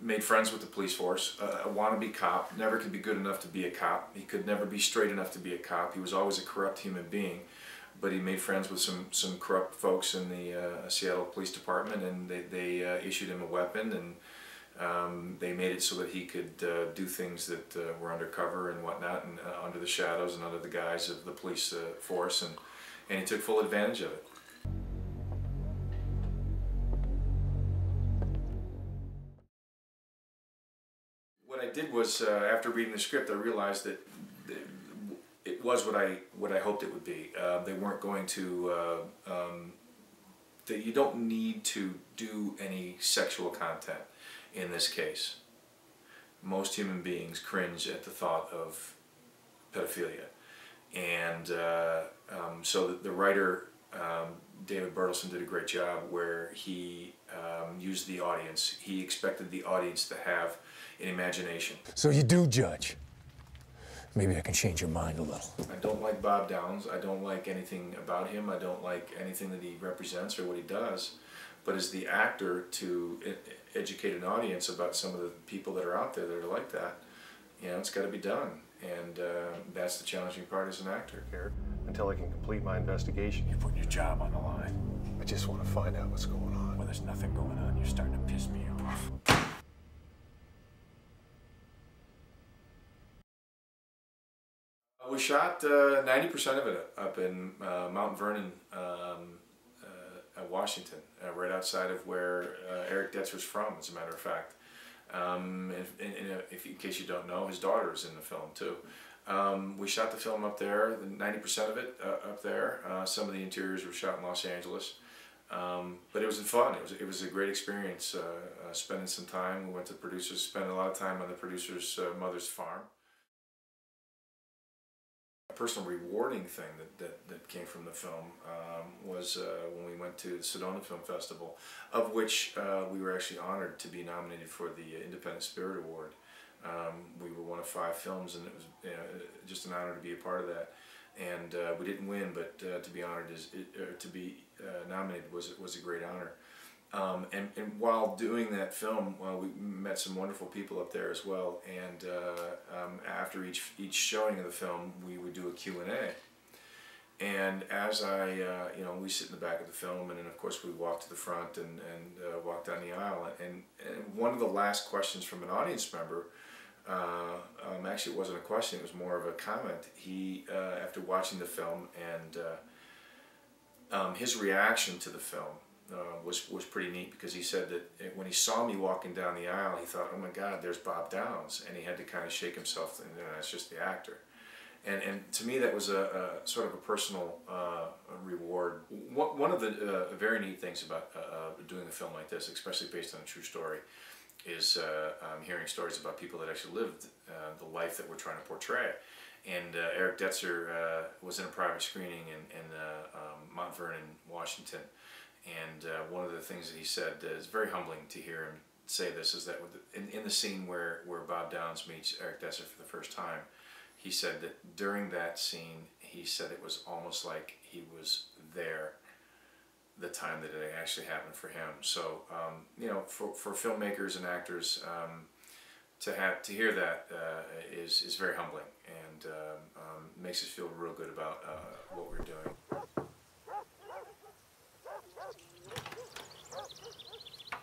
made friends with the police force, a wannabe cop, never could be good enough to be a cop. He could never be straight enough to be a cop. He was always a corrupt human being. But he made friends with some corrupt folks in the Seattle Police Department, and they issued him a weapon, and they made it so that he could do things that were undercover and whatnot, and under the shadows and under the guise of the police force, and he took full advantage of it. What I did was, after reading the script, I realized that it was what I hoped it would be. They weren't going to, that you don't need to do any sexual content in this case. Most human beings cringe at the thought of pedophilia. And so the writer, David Bertelsen, did a great job where he used the audience. He expected the audience to have an imagination. So you do judge. Maybe I can change your mind a little. I don't like Bob Downs. I don't like anything about him. I don't like anything that he represents or what he does. But as the actor, to educate an audience about some of the people that are out there that are like that, you know, it's got to be done. And that's the challenging part as an actor. Until I can complete my investigation. You're putting your job on the line. I just want to find out what's going on. Well, there's nothing going on. You're starting to piss me off. We shot 90% of it up in Mount Vernon, Washington, right outside of where Eric Detzer's from, as a matter of fact. In case you don't know, his daughter is in the film too. We shot the film up there, 90% of it up there. Some of the interiors were shot in Los Angeles. But it was fun. It was a great experience spending some time. We went to the producers, spent a lot of time on the producer's mother's farm. A personal rewarding thing that came from the film was when we went to the Sedona Film Festival, of which we were actually honored to be nominated for the Independent Spirit Award. We were one of 5 films, and it was just an honor to be a part of that. And we didn't win, but to be honored to be nominated was a great honor. And while doing that film, we met some wonderful people up there as well. And after each showing of the film, we would do a Q&A. And as we sit in the back of the film, and then of course we walk to the front and walk down the aisle. And one of the last questions from an audience member, actually it wasn't a question, it was more of a comment. He, after watching the film, and his reaction to the film was pretty neat, because he said that when he saw me walking down the aisle, he thought, oh my God, there's Bob Downs, and he had to kind of shake himself, and that's just the actor. And to me, that was a sort of a personal reward. One of the very neat things about doing a film like this, especially based on a true story, is hearing stories about people that actually lived the life that we're trying to portray. And Eric Detzer was in a private screening in Mount Vernon, Washington. And one of the things that he said is very humbling to hear him say this, is that in the scene where Bob Downs meets Eric Detzer for the first time, he said that during that scene, he said it was almost like he was there the time that it actually happened for him. So, for filmmakers and actors, to hear that is very humbling, and makes us feel real good about what we're doing.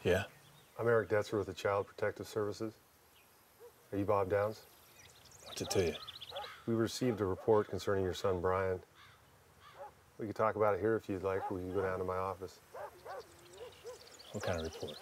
Yeah? I'm Eric Detzer with the Child Protective Services. Are you Bob Downs? What's it to you? We received a report concerning your son, Brian. We could talk about it here if you'd like, or we can go down to my office. What kind of report?